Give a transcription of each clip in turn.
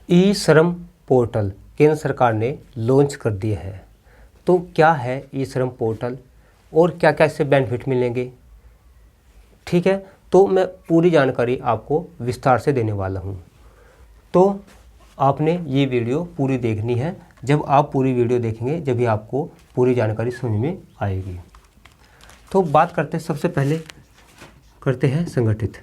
ई श्रम पोर्टल केंद्र सरकार ने लॉन्च कर दिया है। तो क्या है ई श्रम पोर्टल और क्या क्या इससे बेनिफिट मिलेंगे, ठीक है, तो मैं पूरी जानकारी आपको विस्तार से देने वाला हूँ। तो आपने ये वीडियो पूरी देखनी है। जब आप पूरी वीडियो देखेंगे जब भी आपको पूरी जानकारी समझ में आएगी। तो बात करते हैं, सबसे पहले करते हैं संगठित,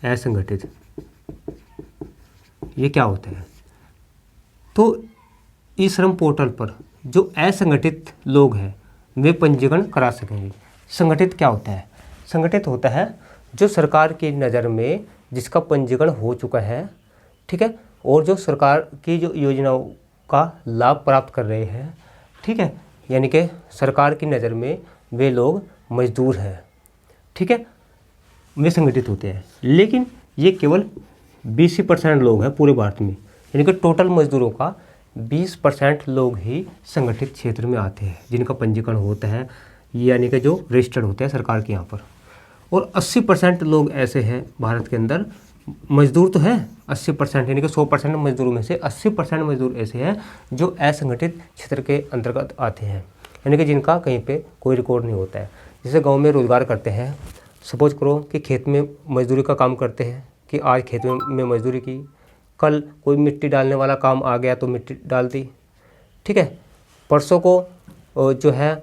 असंगठित ये क्या होता है। तो ई श्रम पोर्टल पर जो असंगठित लोग हैं वे पंजीकरण करा सकेंगे। संगठित क्या होता है? संगठित होता है जो सरकार की नज़र में जिसका पंजीकरण हो चुका है, ठीक है, और जो सरकार की जो योजनाओं का लाभ प्राप्त कर रहे हैं, ठीक है, यानी कि सरकार की नज़र में वे लोग मजदूर हैं, ठीक है, वे संगठित होते हैं। लेकिन ये केवल 20% लोग हैं पूरे भारत में, यानी कि टोटल मजदूरों का 20% लोग ही संगठित क्षेत्र में आते हैं जिनका पंजीकरण होता है, यानी कि जो रजिस्टर्ड होते हैं सरकार के यहाँ पर। और 80% लोग ऐसे हैं भारत के अंदर, मजदूर तो हैं 80%, यानी कि 100% मजदूरों में से 80% मजदूर ऐसे हैं जो असंगठित क्षेत्र के अंतर्गत आते हैं, यानी कि जिनका कहीं पे कोई रिकॉर्ड नहीं होता है। जैसे गांव में रोज़गार करते हैं, सपोज करो कि खेत में मजदूरी का काम करते हैं, कि आज खेत में मजदूरी की, कल कोई मिट्टी डालने वाला काम आ गया तो मिट्टी डाल दी, ठीक है, परसों को जो है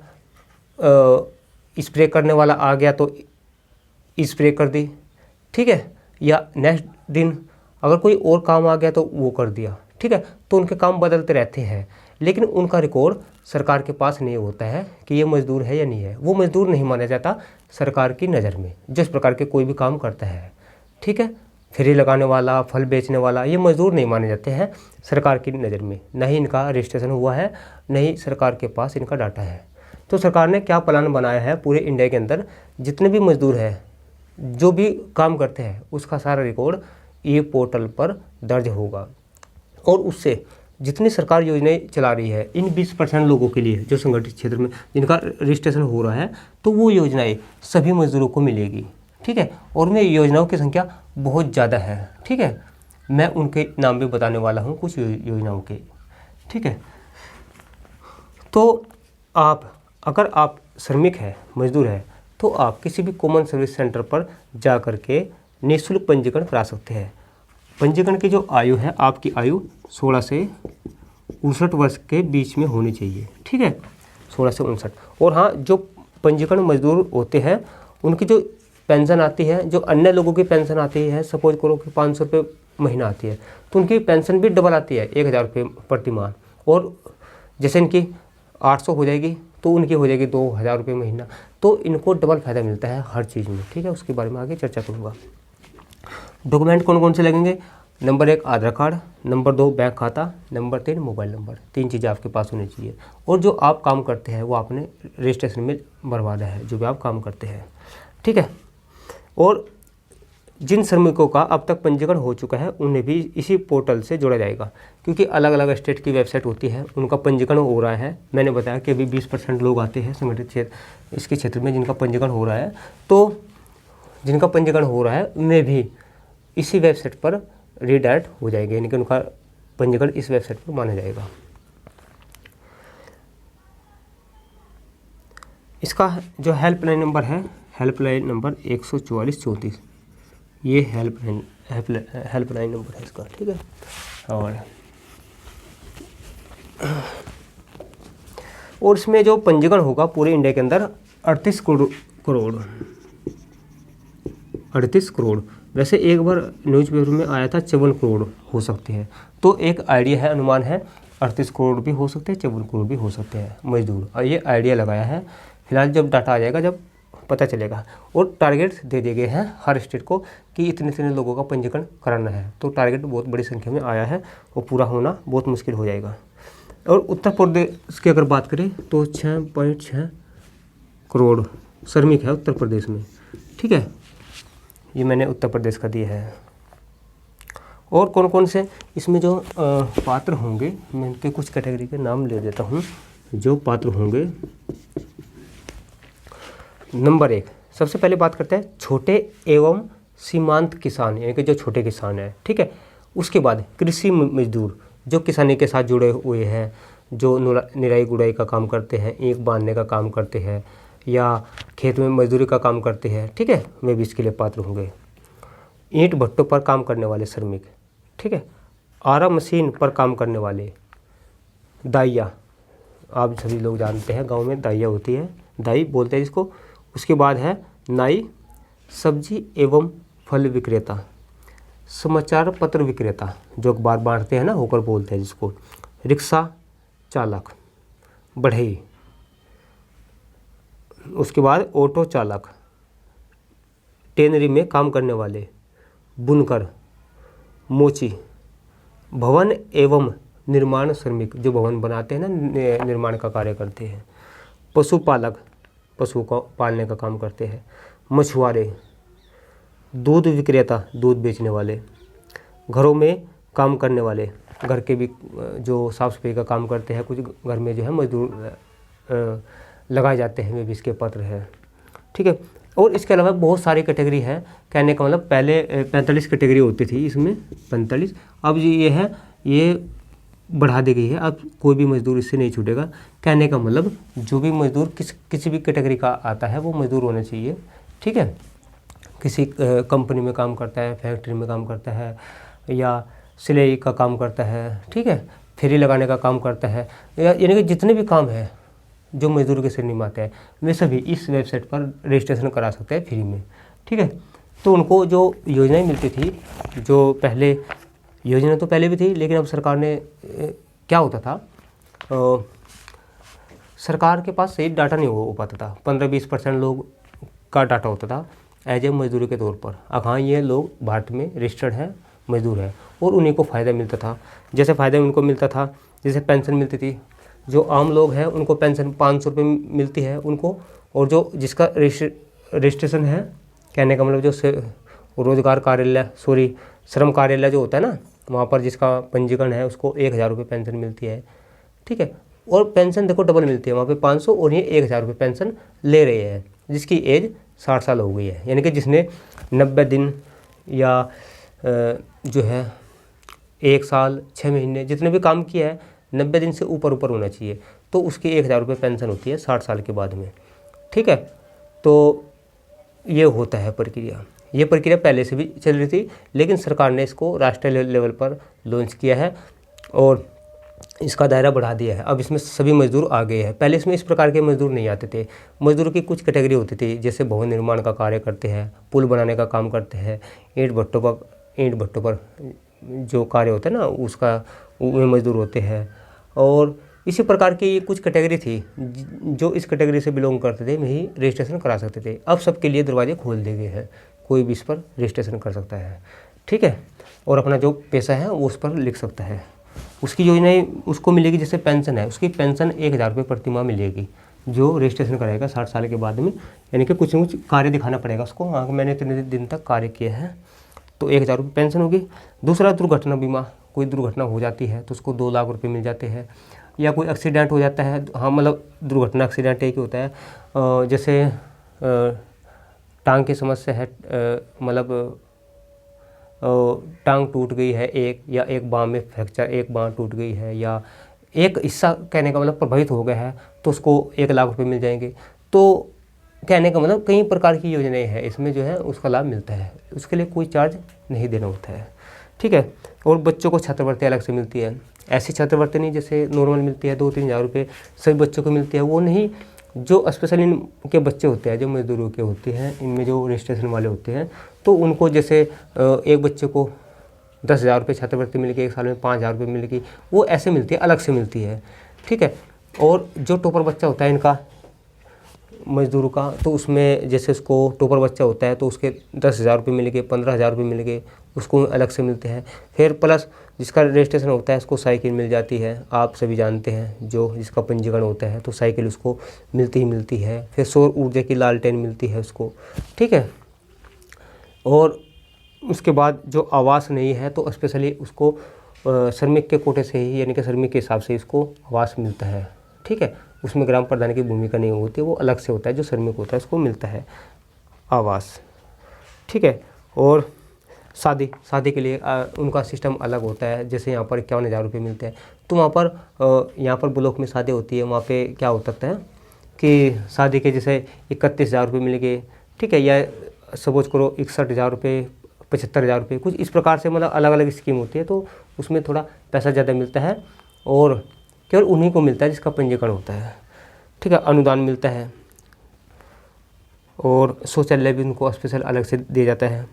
स्प्रे करने वाला आ गया तो स्प्रे कर दी, ठीक है, या नेक्स्ट दिन अगर कोई और काम आ गया तो वो कर दिया, ठीक है। तो उनके काम बदलते रहते हैं, लेकिन उनका रिकॉर्ड सरकार के पास नहीं होता है कि ये मजदूर है या नहीं है। वो मजदूर नहीं माना जाता सरकार की नज़र में जिस प्रकार के कोई भी काम करता है, ठीक है। फेरी लगाने वाला, फल बेचने वाला, ये मजदूर नहीं माने जाते हैं सरकार की नज़र में, न ही इनका रजिस्ट्रेशन हुआ है, न ही सरकार के पास इनका डाटा है। तो सरकार ने क्या प्लान बनाया है, पूरे इंडिया के अंदर जितने भी मजदूर हैं जो भी काम करते हैं उसका सारा रिकॉर्ड ये पोर्टल पर दर्ज होगा। और उससे जितनी सरकार योजनाएं चला रही है इन 20% लोगों के लिए जो संगठित क्षेत्र में जिनका रजिस्ट्रेशन हो रहा है, तो वो योजनाएं सभी मजदूरों को मिलेगी, ठीक है। और उनमें योजनाओं की संख्या बहुत ज़्यादा है, ठीक है। मैं उनके नाम भी बताने वाला हूँ कुछ योजनाओं के, ठीक है। तो अगर आप श्रमिक हैं, मजदूर हैं, तो आप किसी भी कॉमन सर्विस सेंटर पर जा कर के निःशुल्क पंजीकरण करा सकते हैं। पंजीकरण की जो आयु है, आपकी आयु 16 से 59 वर्ष के बीच में होनी चाहिए, ठीक है, 16 से 59। और हाँ, जो पंजीकरण मजदूर होते हैं उनकी जो पेंशन आती है, जो अन्य लोगों की पेंशन आती है, सपोज करो कि 500 रुपये महीना आती है, तो उनकी पेंशन भी डबल आती है, 1000 रुपये प्रति माह। और जैसे इनकी 800 हो जाएगी तो उनकी हो जाएगी 2000 रुपये महीना। तो इनको डबल फ़ायदा मिलता है हर चीज़ में, ठीक है। उसके बारे में आगे चर्चा करूँगा। डॉक्यूमेंट कौन कौन से लगेंगे? नंबर 1 आधार कार्ड, नंबर 2 बैंक खाता, नंबर 3 मोबाइल नंबर। 3 चीज़ें आपके पास होनी चाहिए। और जो आप काम करते हैं वो आपने रजिस्ट्रेशन में भरवाना है, जो भी आप काम करते हैं, ठीक है। और जिन श्रमिकों का अब तक पंजीकरण हो चुका है उन्हें भी इसी पोर्टल से जोड़ा जाएगा, क्योंकि अलग अलग स्टेट की वेबसाइट होती है, उनका पंजीकरण हो रहा है। मैंने बताया कि अभी 20% लोग आते हैं संगठित क्षेत्र इसके क्षेत्र में जिनका पंजीकरण हो रहा है। तो जिनका पंजीकरण हो रहा है उन्हें भी इसी वेबसाइट पर रीडायरेक्ट हो जाएंगे, यानी कि उनका पंजीकरण इस वेबसाइट पर माना जाएगा। इसका जो हेल्पलाइन नंबर है, हेल्पलाइन नंबर 14434, ये हेल्पलाइन नंबर है इसका, ठीक है। और इसमें जो पंजीकरण होगा पूरे इंडिया के अंदर 38 करोड़। वैसे एक बार न्यूज़पेपर में आया था 54 करोड़ हो सकते हैं। तो एक आइडिया है, अनुमान है, 38 करोड़ भी हो सकते हैं, 54 करोड़ भी हो सकते हैं मजदूर। और ये आइडिया लगाया है, फिलहाल जब डाटा आ जाएगा जब पता चलेगा। और टारगेट दे दिए गए हैं हर स्टेट को कि इतने लोगों का पंजीकरण कराना है। तो टारगेट बहुत बड़ी संख्या में आया है और पूरा होना बहुत मुश्किल हो जाएगा। और उत्तर प्रदेश की अगर बात करें तो 6.6 करोड़ श्रमिक है उत्तर प्रदेश में, ठीक है। ये मैंने उत्तर प्रदेश का दिया है। और कौन कौन से इसमें जो पात्र होंगे, मैं इनके कुछ कैटेगरी के नाम ले देता हूँ जो पात्र होंगे। नंबर 1, सबसे पहले बात करते हैं छोटे एवं सीमांत किसान, यानी कि जो छोटे किसान हैं, ठीक है। उसके बाद कृषि मजदूर जो किसानी के साथ जुड़े हुए हैं, जो निराई गुड़ाई का काम करते हैं, ईंट बांधने का काम करते हैं या खेत में मजदूरी का काम करते हैं, ठीक है, वे भी इसके लिए पात्र होंगे। ईंट भट्टों पर काम करने वाले श्रमिक, ठीक है, आरा मशीन पर काम करने वाले, दाइया, आप सभी लोग जानते हैं गांव में दाइया होती है, दाई बोलते हैं जिसको। उसके बाद है नाई, सब्जी एवं फल विक्रेता, समाचार पत्र विक्रेता जो अखबार बांटते हैं ना, होकर बोलते हैं जिसको, रिक्शा चालक, बढ़ई, उसके बाद ऑटो चालक, टेनरी में काम करने वाले, बुनकर, मोची, भवन एवं निर्माण श्रमिक जो भवन बनाते हैं ना, निर्माण का कार्य करते हैं, पशुपालक, पशु को पालने का काम करते हैं, मछुआरे, दूध विक्रेता, दूध बेचने वाले, घरों में काम करने वाले, घर के भी जो साफ़ सफाई का काम करते हैं, कुछ घर में जो है मजदूर लगाए जाते हैं, वे भी इसके पात्र हैं, ठीक है। और इसके अलावा बहुत सारी कैटेगरी है, कहने का मतलब पहले 45 कैटेगरी होती थी इसमें, 45, अब ये है, ये बढ़ा दी गई है, अब कोई भी मजदूर इससे नहीं छूटेगा। कहने का मतलब जो भी मजदूर किसी भी कैटेगरी का आता है वो मजदूर होना चाहिए, ठीक है। किसी कंपनी में काम करता है, फैक्ट्री में काम करता है, या सिलाई का काम करता है, ठीक है, फेरी लगाने का काम करता है, यानी कि जितने भी काम है जो मजदूर के श्रेणी में आते हैं वे सभी इस वेबसाइट पर रजिस्ट्रेशन करा सकते हैं फ्री में, ठीक है। तो उनको जो योजनाएं मिलती थी, जो पहले योजना तो पहले भी थी, लेकिन अब सरकार ने क्या होता था, सरकार के पास सही डाटा नहीं हो पाता था, 15-20% लोग का डाटा होता था एज ए मजदूरी के तौर पर। अब हाँ, ये लोग भारत में रजिस्टर्ड है, मजदूर है, और उन्हीं को फ़ायदा मिलता था। जैसे फ़ायदा उनको मिलता था, जैसे पेंशन मिलती थी, जो आम लोग हैं उनको पेंशन 500 रुपये मिलती है उनको, और जो जिसका रजिस्ट्रेशन है, कहने का मतलब जो रोजगार कार्यालय, श्रम कार्यालय जो होता है ना, वहाँ पर जिसका पंजीकरण है उसको 1000 रुपये पेंशन मिलती है, ठीक है। और पेंशन देखो डबल मिलती है, वहाँ पे 500 और ये 1000 रुपये पेंशन ले रहे हैं, जिसकी एज 60 साल हो गई है, यानी कि जिसने 90 दिन या जो है 1 साल 6 महीने जितने भी काम किया है, 90 दिन से ऊपर होना चाहिए, तो उसकी 1000 रुपये पेंशन होती है 60 साल के बाद में, ठीक है। तो ये होता है प्रक्रिया। ये प्रक्रिया पहले से भी चल रही थी, लेकिन सरकार ने इसको राष्ट्रीय लेवल पर लॉन्च किया है और इसका दायरा बढ़ा दिया है। अब इसमें सभी मजदूर आ गए हैं, पहले इसमें इस प्रकार के मजदूर नहीं आते थे। मजदूरों की कुछ कैटेगरी होती थी, जैसे भवन निर्माण का कार्य करते हैं, पुल बनाने का काम करते हैं, ईंट भट्टों पर जो कार्य होता है ना, उसका वे मजदूर होते हैं। और इसी प्रकार की कुछ कैटेगरी थी, जो इस कैटेगरी से बिलोंग करते थे वही रजिस्ट्रेशन करा सकते थे। अब सबके लिए दरवाजे खोल दिए गए हैं, कोई भी इस पर रजिस्ट्रेशन कर सकता है, ठीक है, और अपना जो पैसा है वो उस पर लिख सकता है। उसकी योजनाएं उसको मिलेगी, जैसे पेंशन है, उसकी पेंशन 1000 रुपये प्रति माह मिलेगी, जो रजिस्ट्रेशन कराएगा 60 साल के बाद में, यानी कि कुछ न कुछ कार्य दिखाना पड़ेगा उसको, हाँ मैंने इतने दिन तक कार्य किया है, तो 1000 रुपये पेंशन होगी। दूसरा, दुर्घटना बीमा, कोई दुर्घटना हो जाती है तो उसको 2 लाख रुपये मिल जाते हैं, या कोई एक्सीडेंट हो जाता है, हाँ मतलब दुर्घटना एक्सीडेंट एक ही होता है, जैसे टांग की समस्या है, मतलब टांग टूट गई है एक, या एक बांह में फ्रैक्चर, एक बांह टूट गई है, या एक हिस्सा कहने का मतलब प्रभावित हो गया है, तो उसको 1 लाख रुपए मिल जाएंगे। तो कहने का मतलब कई प्रकार की योजनाएं हैं, इसमें जो है उसका लाभ मिलता है, उसके लिए कोई चार्ज नहीं देना होता है, ठीक है। और बच्चों को छात्रवृत्ति अलग से मिलती है, ऐसी छात्रवृत्ति नहीं जैसे नॉर्मल मिलती है 2-3 हज़ार रुपये सभी बच्चों को मिलती है, वो नहीं, जो स्पेशल इनके बच्चे होते हैं, जो मजदूरों के होते हैं, इनमें जो रजिस्ट्रेशन वाले होते हैं, तो उनको जैसे एक बच्चे को 10,000 रुपये छात्रवृत्ति मिलेगी, 1 साल में 5,000 रुपये मिलेगी, वो ऐसे मिलती है, अलग से मिलती है, ठीक है। और जो टॉपर बच्चा होता है इनका मजदूरों का, तो उसमें जैसे उसको टॉपर बच्चा होता है तो उसके 10,000 रुपये मिलेंगे, 15,000 रुपये मिलेंगे, उसको अलग से मिलते हैं। फिर प्लस जिसका रजिस्ट्रेशन होता है उसको साइकिल मिल जाती है, आप सभी जानते हैं, जो जिसका पंजीकरण होता है तो साइकिल उसको मिलती है। फिर सौर ऊर्जा की लालटेन मिलती है उसको, ठीक है। और उसके बाद जो आवास नहीं है तो स्पेशली उसको श्रमिक के कोटे से ही, यानी कि श्रमिक के हिसाब से इसको आवास मिलता है, ठीक है। उसमें ग्राम प्रधान की भूमिका नहीं होती, वो अलग से होता है, जो श्रमिक होता है उसको मिलता है आवास, ठीक है। और शादी के लिए उनका सिस्टम अलग होता है। जैसे यहाँ पर 51,000 रुपये मिलते हैं, तो वहाँ पर यहाँ पर ब्लॉक में शादी होती है, वहाँ पे क्या हो सकता है कि शादी के जैसे 31,000 रुपये मिलेंगे, ठीक है, या सपोज करो 61,000 रुपये, 75,000 रुपये, कुछ इस प्रकार से मतलब अलग अलग स्कीम होती है। तो उसमें थोड़ा पैसा ज़्यादा मिलता है और केवल उन्हीं को मिलता है जिसका पंजीकरण होता है, ठीक है। अनुदान मिलता है और शौचालय भी उनको स्पेशल अलग से दिया जाता है।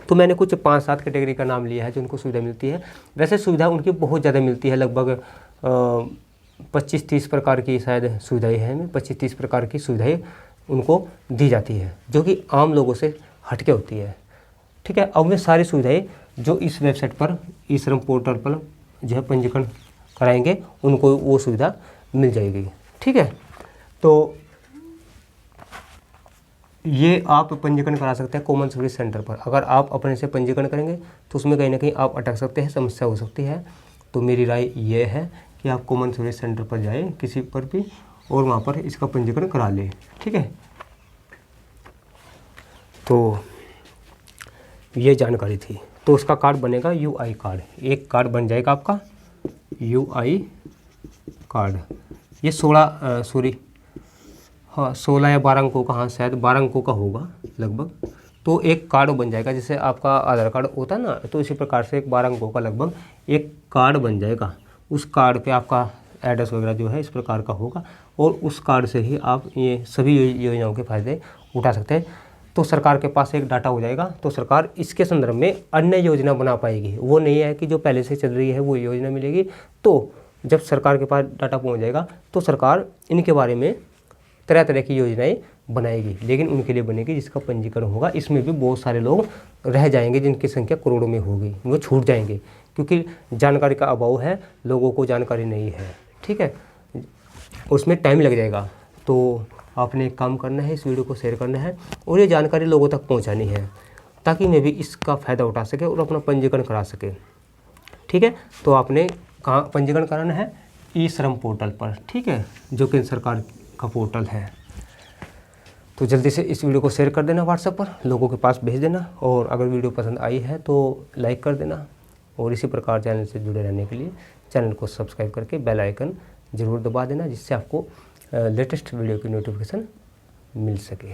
तो मैंने कुछ 5-7 कैटेगरी का नाम लिया है जो उनको सुविधा मिलती है। वैसे सुविधा उनकी बहुत ज़्यादा मिलती है, लगभग 25-30 प्रकार की शायद सुविधाएं हैं, 25-30 प्रकार की सुविधाएं उनको दी जाती है जो कि आम लोगों से हटके होती है, ठीक है। अब वे सारी सुविधाएं जो इस वेबसाइट पर ई श्रम पोर्टल पर जो है पंजीकरण कराएंगे उनको वो सुविधा मिल जाएगी, ठीक है। तो ये आप पंजीकरण करा सकते हैं कॉमन सर्विस सेंटर पर। अगर आप अपने से पंजीकरण करेंगे तो उसमें कहीं ना कहीं आप अटक सकते हैं, समस्या हो सकती है। तो मेरी राय ये है कि आप कॉमन सर्विस सेंटर पर जाएं किसी पर भी और वहाँ पर इसका पंजीकरण करा लें, ठीक है। तो ये जानकारी थी। तो उसका कार्ड बनेगा UI कार्ड, एक कार्ड बन जाएगा आपका UI कार्ड। ये 16 या 12 अंकों का, हाँ शायद 12 अंकों का होगा लगभग। तो एक कार्ड बन जाएगा, जैसे आपका आधार कार्ड होता है ना, तो इसी प्रकार से एक 12 अंकों का लगभग एक कार्ड बन जाएगा। उस कार्ड पे आपका एड्रेस वगैरह जो है इस प्रकार का होगा और उस कार्ड से ही आप ये सभी योजनाओं के फ़ायदे उठा सकते हैं। तो सरकार के पास एक डाटा हो जाएगा, तो सरकार इसके संदर्भ में अन्य योजना बना पाएगी। वो नहीं है कि जो पहले से चल रही है वो योजना मिलेगी। तो जब सरकार के पास डाटा पहुंच जाएगा तो सरकार इनके बारे में तरह तरह की योजनाएं बनाएगी, लेकिन उनके लिए बनेगी जिसका पंजीकरण होगा। इसमें भी बहुत सारे लोग रह जाएंगे जिनकी संख्या करोड़ों में होगी, वो छूट जाएंगे क्योंकि जानकारी का अभाव है, लोगों को जानकारी नहीं है, ठीक है। उसमें टाइम लग जाएगा। तो आपने एक काम करना है, इस वीडियो को शेयर करना है और ये जानकारी लोगों तक पहुंचानी है ताकि मैं भी इसका फ़ायदा उठा सके और अपना पंजीकरण करा सके, ठीक है। तो आपने कहाँ पंजीकरण कराना है? ई श्रम पोर्टल पर, ठीक है, जो केंद्र सरकार का पोर्टल है। तो जल्दी से इस वीडियो को शेयर कर देना, व्हाट्सएप पर लोगों के पास भेज देना। और अगर वीडियो पसंद आई है तो लाइक कर देना और इसी प्रकार चैनल से जुड़े रहने के लिए चैनल को सब्सक्राइब करके बेल आइकन ज़रूर दबा देना, जिससे आपको लेटेस्ट वीडियो की नोटिफिकेशन मिल सके।